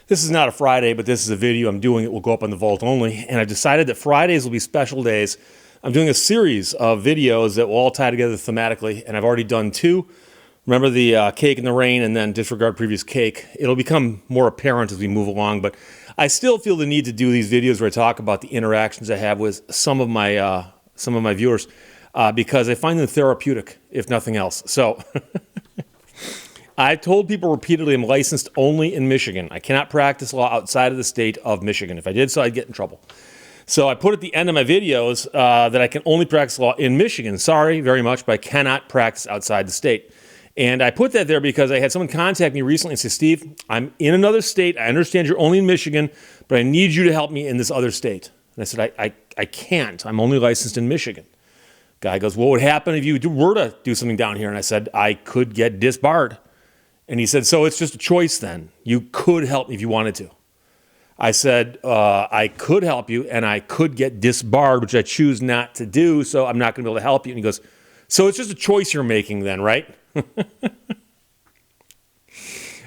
This is not a Friday, but this is a video I'm doing. It will go up on the Vault only. And I've decided that Fridays will be special days. I'm doing a series of videos that will all tie together thematically, and I've already done two. Remember the cake in the rain and then disregard previous cake. It'll become more apparent as we move along, but I still feel the need to do these videos where I talk about the interactions I have with some of my viewers because I find them therapeutic, if nothing else. So I've told people repeatedly I'm licensed only in Michigan. I cannot practice law outside of the state of Michigan. If I did so, I'd get in trouble. So I put at the end of my videos that I can only practice law in Michigan. Sorry very much, but I cannot practice outside the state. And I put that there because I had someone contact me recently and say, Steve, I'm in another state. I understand you're only in Michigan, but I need you to help me in this other state. And I said, I can't. I'm only licensed in Michigan. Guy goes, what would happen if you were to do something down here? And I said, I could get disbarred. And he said, so it's just a choice then. You could help me if you wanted to. I said, I could help you, and I could get disbarred, which I choose not to do, so I'm not going to be able to help you. And he goes, so it's just a choice you're making then, right?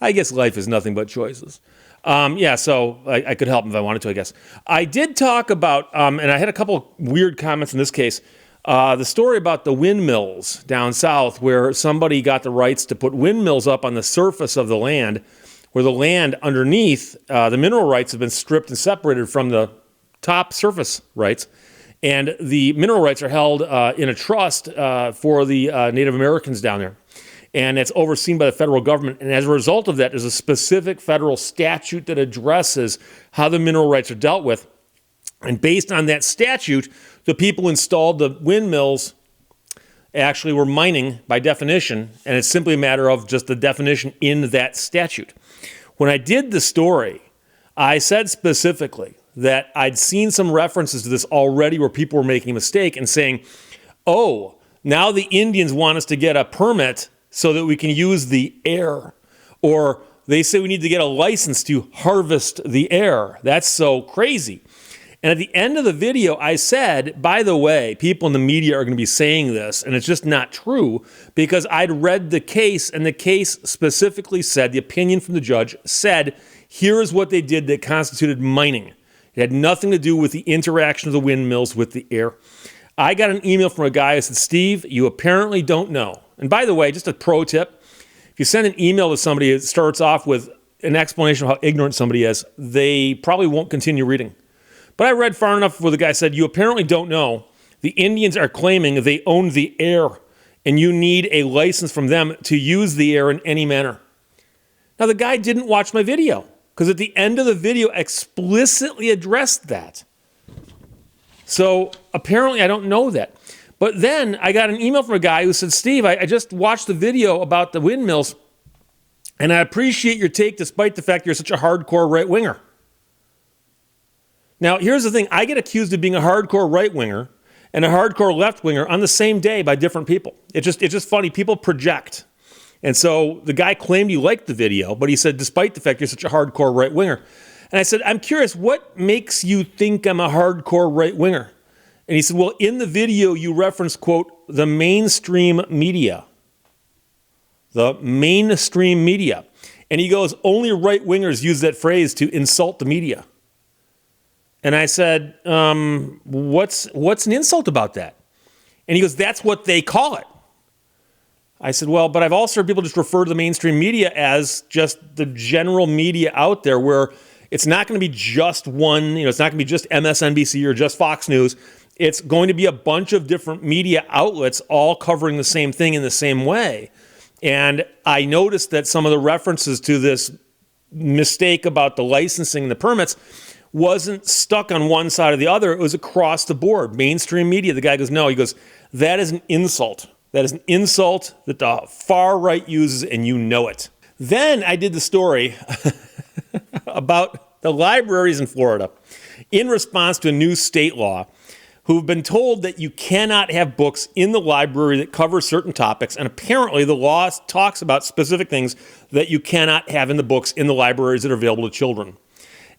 I guess life is nothing but choices. So I could help him if I wanted to, I guess. I did talk about, and I had a couple of weird comments in this case, the story about the windmills down south where somebody got the rights to put windmills up on the surface of the land where the land underneath, the mineral rights have been stripped and separated from the top surface rights. And the mineral rights are held in a trust for the Native Americans down there. And it's overseen by the federal government. And as a result of that, there's a specific federal statute that addresses how the mineral rights are dealt with. And based on that statute, the people who installed the windmills actually were mining by definition. And it's simply a matter of just the definition in that statute. When I did the story, I said specifically that I'd seen some references to this already where people were making a mistake and saying, oh, now the Indians want us to get a permit so that we can use the air. Or they say we need to get a license to harvest the air. That's so crazy. And at the end of the video, I said, by the way, people in the media are going to be saying this, and it's just not true, because I'd read the case, and the case specifically said, the opinion from the judge said, here is what they did that constituted mining. It had nothing to do with the interaction of the windmills with the air. I got an email from a guy who said, Steve, you apparently don't know. And by the way, just a pro tip, if you send an email to somebody that starts off with an explanation of how ignorant somebody is, they probably won't continue reading. But I read far enough where the guy said, you apparently don't know. The Indians are claiming they own the air, and you need a license from them to use the air in any manner. Now, the guy didn't watch my video, because at the end of the video explicitly addressed that. So apparently I don't know that. But then I got an email from a guy who said, Steve, I just watched the video about the windmills, and I appreciate your take despite the fact you're such a hardcore right-winger. Now, here's the thing. I get accused of being a hardcore right-winger and a hardcore left-winger on the same day by different people. It's just funny. People project. And so the guy claimed he liked the video, but he said, despite the fact you're such a hardcore right-winger. And I said, I'm curious, what makes you think I'm a hardcore right-winger? And he said, well, in the video you referenced, quote, the mainstream media. The mainstream media. And he goes, only right-wingers use that phrase to insult the media. And I said, what's an insult about that? And he goes, that's what they call it. I said, well, but I've also heard people just refer to the mainstream media as just the general media out there where it's not going to be just one, it's not going to be just MSNBC or just Fox News. It's going to be a bunch of different media outlets all covering the same thing in the same way. And I noticed that some of the references to this mistake about the licensing and the permits wasn't stuck on one side or the other. It was across the board. Mainstream media. The guy goes, no. He goes, that is an insult. That is an insult that the far right uses, and you know it. Then I did the story about the libraries in Florida in response to a new state law who've been told that you cannot have books in the library that cover certain topics. And apparently the law talks about specific things that you cannot have in the books in the libraries that are available to children.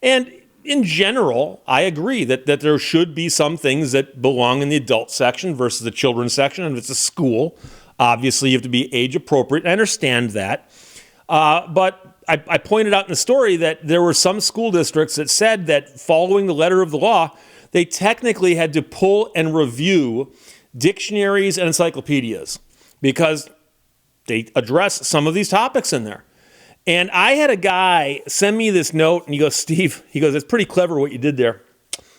And in general, I agree that there should be some things that belong in the adult section versus the children's section. And if it's a school, obviously you have to be age appropriate. I understand that. But I pointed out in the story that there were some school districts that said that following the letter of the law, they technically had to pull and review dictionaries and encyclopedias because they address some of these topics in there. And I had a guy send me this note, and he goes, Steve, he goes, it's pretty clever what you did there.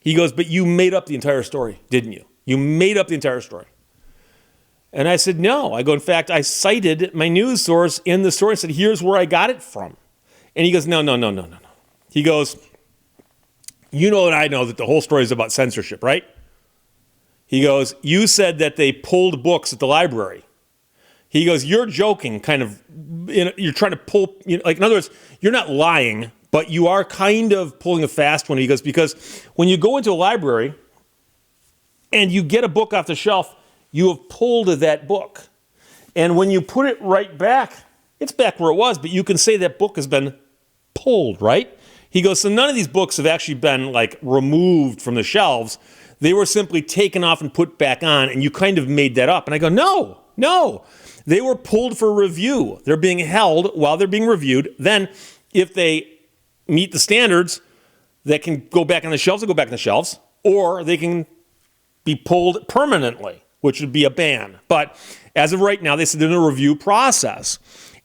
He goes, but you made up the entire story, didn't you? You made up the entire story. And I said, no. I go, in fact, I cited my news source in the story and said, here's where I got it from. And he goes, no. He goes, you know, and I know that the whole story is about censorship, right? He goes, you said that they pulled books at the library. He goes, you're joking, kind of, you're trying to pull, like, in other words, you're not lying, but you are kind of pulling a fast one. He goes, because when you go into a library and you get a book off the shelf, you have pulled that book. And when you put it right back, it's back where it was, but you can say that book has been pulled, right? He goes, so none of these books have actually been, like, removed from the shelves. They were simply taken off and put back on, and you kind of made that up. And I go, no. They were pulled for review. They're being held while they're being reviewed. Then, if they meet the standards, that can go back on the shelves, they'll go back on the shelves, or they can be pulled permanently, which would be a ban. But as of right now, they said they're in a review process.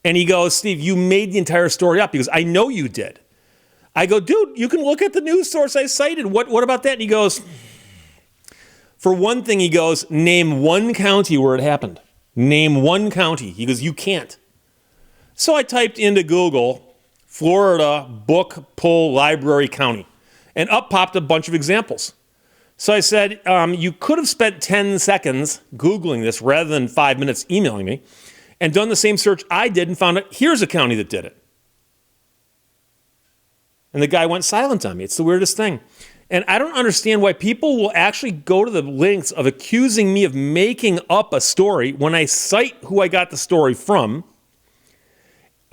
And he goes, Steve, you made the entire story up. He goes, I know you did. I go, dude, you can look at the news source I cited. What about that? And he goes, for one thing, he goes, name one county where it happened. Name one county. He goes, you can't. So I typed into Google, Florida book pull library county, and up popped a bunch of examples. So I said, you could have spent 10 seconds Googling this rather than 5 minutes emailing me and done the same search I did and found out here's a county that did it. And the guy went silent on me. It's the weirdest thing. And I don't understand why people will actually go to the lengths of accusing me of making up a story when I cite who I got the story from,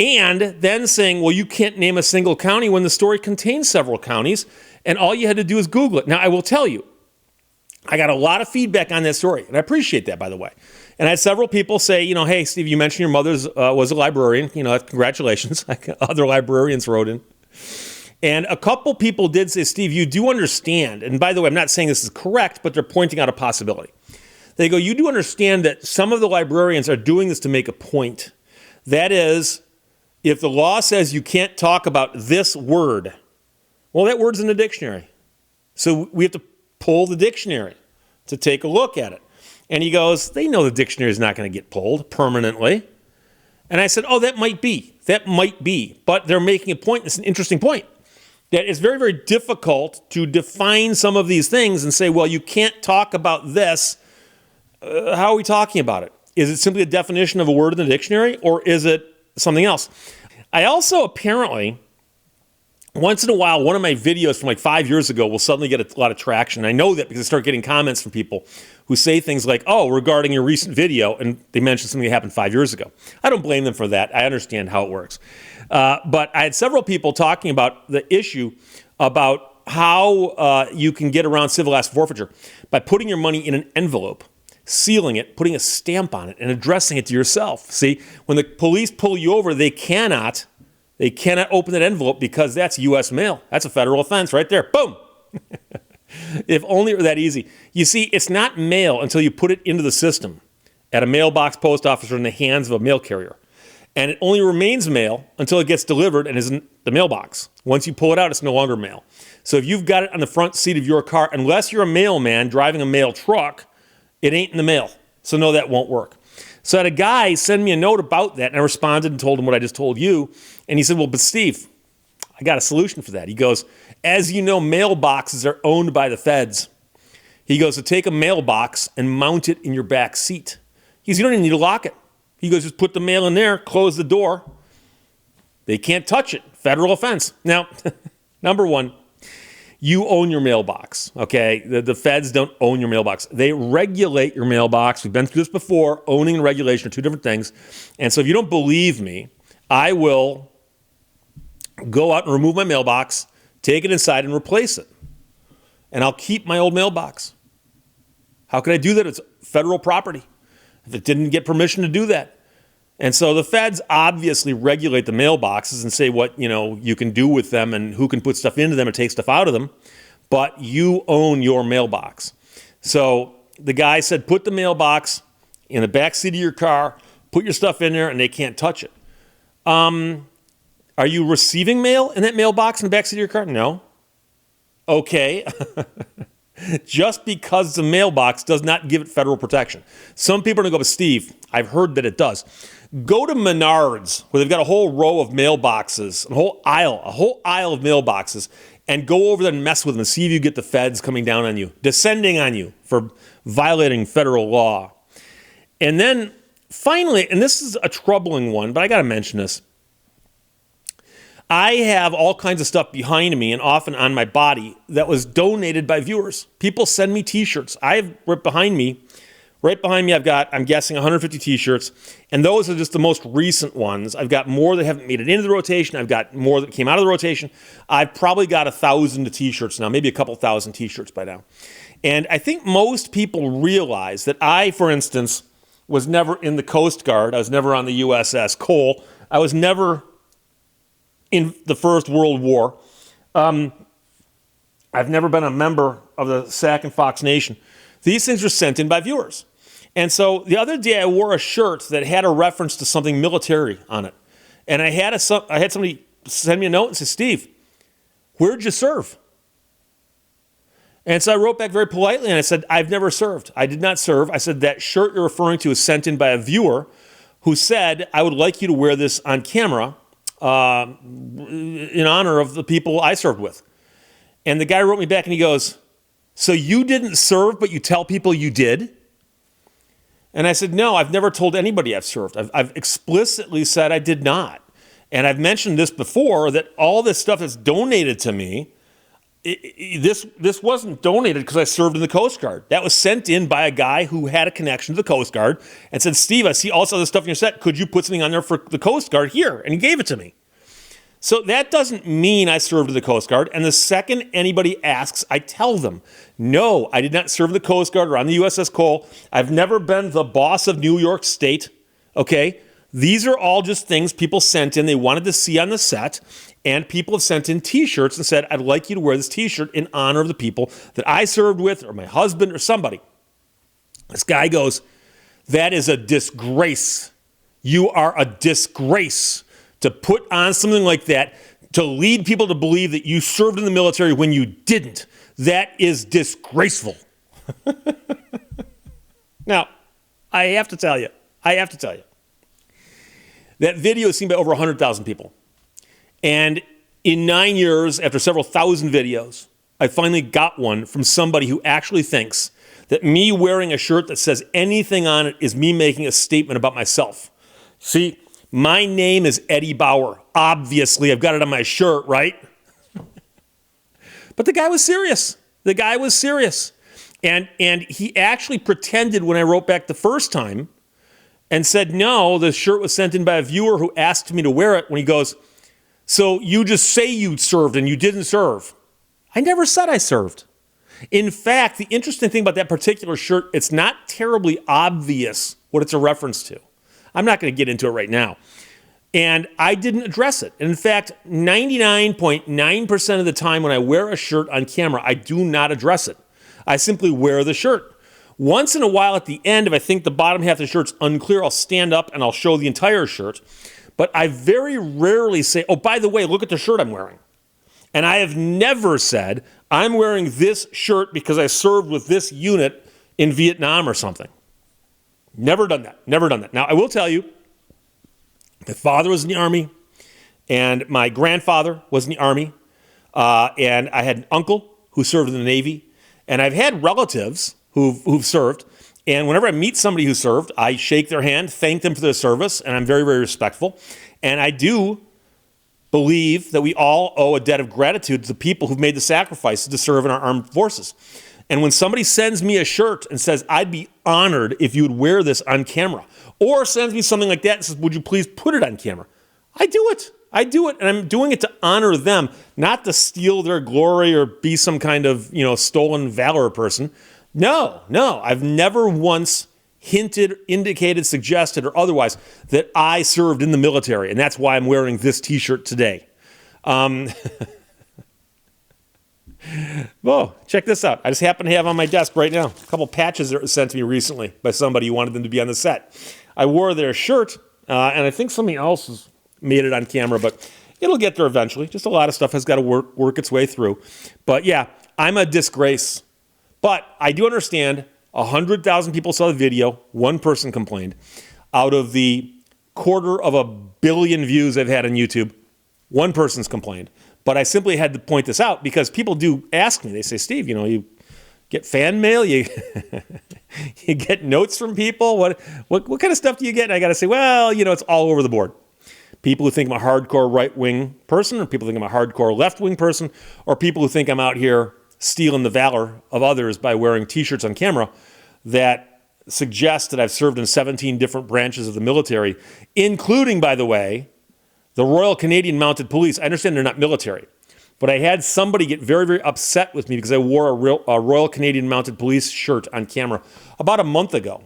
and then saying, well, you can't name a single county when the story contains several counties, and all you had to do is Google it. Now, I will tell you, I got a lot of feedback on that story, and I appreciate that, by the way. And I had several people say, hey, Steve, you mentioned your mother was a librarian. Congratulations. Other librarians wrote in. And a couple people did say, Steve, you do understand, and by the way, I'm not saying this is correct, but they're pointing out a possibility. They go, you do understand that some of the librarians are doing this to make a point. That is, if the law says you can't talk about this word, well, that word's in the dictionary. So we have to pull the dictionary to take a look at it. And he goes, they know the dictionary is not going to get pulled permanently. And I said, oh, that might be. But they're making a point. It's an interesting point. That it's very, very difficult to define some of these things and say, well, you can't talk about this. How are we talking about it? Is it simply a definition of a word in the dictionary, or is it something else? I also apparently, once in a while, one of my videos from like 5 years ago will suddenly get a lot of traction. I know that because I start getting comments from people who say things like, oh, regarding your recent video, and they mentioned something that happened 5 years ago. I don't blame them for that. I understand how it works. But I had several people talking about the issue about how you can get around civil asset forfeiture by putting your money in an envelope, sealing it, putting a stamp on it, and addressing it to yourself. See, when the police pull you over, they cannot open that envelope because that's U.S. mail. That's a federal offense right there. Boom. If only it were that easy. You see, it's not mail until you put it into the system at a mailbox, post office, or in the hands of a mail carrier. And it only remains mail until it gets delivered and is in the mailbox. Once you pull it out, it's no longer mail. So if you've got it on the front seat of your car, unless you're a mailman driving a mail truck, it ain't in the mail. So no, that won't work. So I had a guy send me a note about that, and I responded and told him what I just told you. And he said, well, but Steve, I got a solution for that. He goes, as you know, mailboxes are owned by the feds. He goes, so take a mailbox and mount it in your back seat. He goes, you don't even need to lock it. He goes, just put the mail in there, close the door. They can't touch it. Federal offense. Now, number one, you own your mailbox, okay? The feds don't own your mailbox. They regulate your mailbox. We've been through this before. Owning and regulation are two different things. And so if you don't believe me, I will go out and remove my mailbox, take it inside and replace it. And I'll keep my old mailbox. How can I do that? It's federal property. If it didn't get permission to do that. And so the feds obviously regulate the mailboxes and say what, you can do with them and who can put stuff into them or take stuff out of them. But you own your mailbox. So the guy said, put the mailbox in the back seat of your car, put your stuff in there, and they can't touch it. Are you receiving mail in that mailbox in the back seat of your car? No. Okay. Just because it's a mailbox does not give it federal protection. Some people are going to go, but Steve, I've heard that it does. Go to Menards, where they've got a whole row of mailboxes, a whole aisle of mailboxes, and go over there and mess with them and see if you get the feds coming down on you, descending on you for violating federal law. And then finally, and this is a troubling one, but I got to mention this. I have all kinds of stuff behind me and often on my body that was donated by viewers. People send me T-shirts. I have right behind me, I've got, I'm guessing, 150 T-shirts, and those are just the most recent ones. I've got more that haven't made it into the rotation. I've got more that came out of the rotation. I've probably got 1,000 T-shirts now, maybe a couple thousand T-shirts by now. And I think most people realize that I, for instance, was never in the Coast Guard. I was never on the USS Cole. I was never in the First World War. I've never been a member of the Sac and Fox Nation. These things are sent in by viewers. And so the other day I wore a shirt that had a reference to something military on it. And I had somebody send me a note and say, Steve, where'd you serve? And so I wrote back very politely and I said, I've never served. I did not serve. I said, that shirt you're referring to is sent in by a viewer who said, I would like you to wear this on camera in honor of the people I served with. And the guy wrote me back and he goes, so you didn't serve, but you tell people you did? And I said, no, I've never told anybody I've served. I've explicitly said I did not. And I've mentioned this before, that all this stuff that's donated to me, this wasn't donated because I served in the Coast Guard. That was sent in by a guy who had a connection to the Coast Guard and said, Steve, I see all this other stuff in your set. Could you put something on there for the Coast Guard? Here. And he gave it to me. So that doesn't mean I served in the Coast Guard. And the second anybody asks, I tell them, no, I did not serve in the Coast Guard or on the USS Cole. I've never been the boss of New York State. Okay? These are all just things people sent in. They wanted to see on the set. And people have sent in T-shirts and said, I'd like you to wear this T-shirt in honor of the people that I served with or my husband or somebody. This guy goes, that is a disgrace. You are a disgrace to put on something like that to lead people to believe that you served in the military when you didn't. That is disgraceful. Now, I have to tell you, that video is seen by over 100,000 people. And in 9 years, after several thousand videos, I finally got one from somebody who actually thinks that me wearing a shirt that says anything on it is me making a statement about myself. See, my name is Eddie Bauer. Obviously, I've got it on my shirt, right? But the guy was serious. And he actually pretended when I wrote back the first time and said, no, the shirt was sent in by a viewer who asked me to wear it, when he goes, so you just say you served and you didn't serve. I never said I served. In fact, the interesting thing about that particular shirt, it's not terribly obvious what it's a reference to. I'm not going to get into it right now. And I didn't address it. And in fact, 99.9% of the time when I wear a shirt on camera, I do not address it. I simply wear the shirt. Once in a while at the end, if I think the bottom half of the shirt's unclear, I'll stand up and I'll show the entire shirt. But I very rarely say, oh, by the way, look at the shirt I'm wearing. And I have never said, I'm wearing this shirt because I served with this unit in Vietnam or something. Never done that. Now, I will tell you, my father was in the Army, and my grandfather was in the Army, and I had an uncle who served in the Navy, and I've had relatives who've served, and whenever I meet somebody who served, I shake their hand, thank them for their service, and I'm very, very respectful. And I do believe that we all owe a debt of gratitude to the people who've made the sacrifices to serve in our armed forces. And when somebody sends me a shirt and says, I'd be honored if you would wear this on camera, or sends me something like that and says, would you please put it on camera? I do it. And I'm doing it to honor them, not to steal their glory or be some kind of, stolen valor person. No, I've never once hinted, indicated, suggested, or otherwise that I served in the military, and that's why I'm wearing this T-shirt today. Whoa, check this out. I just happen to have on my desk right now a couple patches that were sent to me recently by somebody who wanted them to be on the set. I wore their shirt, and I think something else has made it on camera, but it'll get there eventually. Just a lot of stuff has got to work its way through. But yeah, I'm a disgrace. But I do understand 100,000 people saw the video. One person complained. Out of the 250 million views I've had on YouTube, one person's complained. But I simply had to point this out because people do ask me. They say, Steve, you get fan mail, you you get notes from people. What kind of stuff do you get? And I got to say, well, it's all over the board. People who think I'm a hardcore right-wing person, or people who think I'm a hardcore left-wing person, or people who think I'm out here stealing the valor of others by wearing T-shirts on camera that suggest that I've served in 17 different branches of the military, including, by the way, the Royal Canadian Mounted Police. I understand they're not military, but I had somebody get very, very upset with me because I wore a Royal Canadian Mounted Police shirt on camera about a month ago.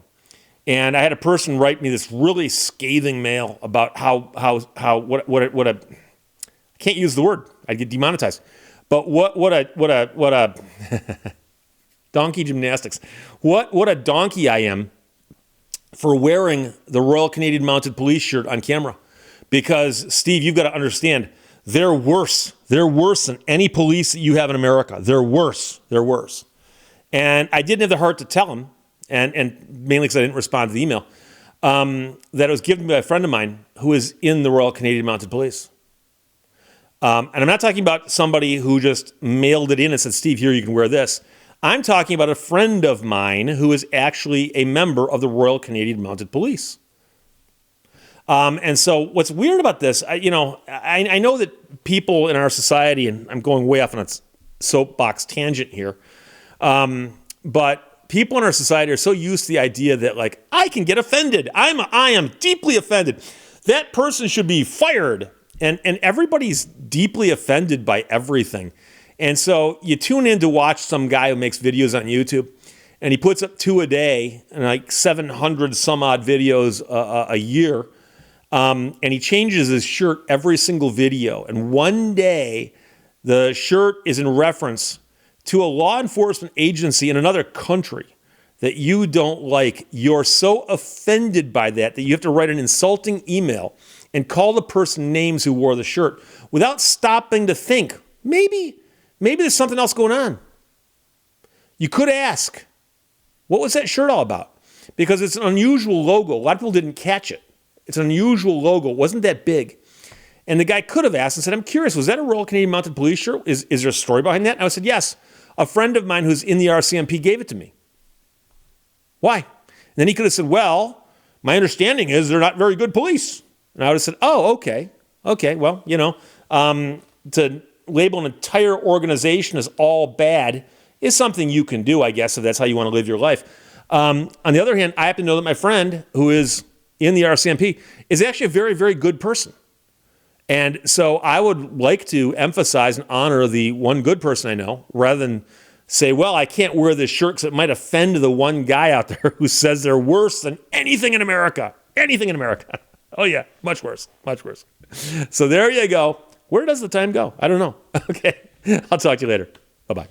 And I had a person write me this really scathing mail about what a I can't use the word. I'd get demonetized. But what a donkey gymnastics. What a donkey I am for wearing the Royal Canadian Mounted Police shirt on camera. Because, Steve, you've got to understand, they're worse. They're worse than any police that you have in America. They're worse. They're worse. And I didn't have the heart to tell him, and mainly because I didn't respond to the email, that it was given by a friend of mine who is in the Royal Canadian Mounted Police. And I'm not talking about somebody who just mailed it in and said, Steve, here, you can wear this. I'm talking about a friend of mine who is actually a member of the Royal Canadian Mounted Police. And so what's weird about this, I know that people in our society, and I'm going way off on a soapbox tangent here, but people in our society are so used to the idea that, like, I can get offended. I am deeply offended. That person should be fired. And everybody's deeply offended by everything. And so you tune in to watch some guy who makes videos on YouTube, and he puts up 2 a day and like 700 some odd videos a year. And he changes his shirt every single video. And one day, the shirt is in reference to a law enforcement agency in another country that you don't like. You're so offended by that you have to write an insulting email and call the person names who wore the shirt without stopping to think, maybe there's something else going on. You could ask, what was that shirt all about? Because it's an unusual logo. A lot of people didn't catch it. It's an unusual logo. It wasn't that big. And the guy could have asked and said, I'm curious, was that a Royal Canadian Mounted Police shirt? Is there a story behind that? And I said, yes. A friend of mine who's in the RCMP gave it to me. Why? And then he could have said, well, my understanding is they're not very good police. And I would have said, oh, okay. Okay, well, to label an entire organization as all bad is something you can do, I guess, if that's how you want to live your life. On the other hand, I happen to know that my friend who is in the RCMP is actually a very, very good person. And so I would like to emphasize and honor the one good person I know rather than say, well, I can't wear this shirt because it might offend the one guy out there who says they're worse than anything in America. Anything in America. Oh, yeah, much worse, much worse. So there you go. Where does the time go? I don't know. Okay, I'll talk to you later. Bye-bye.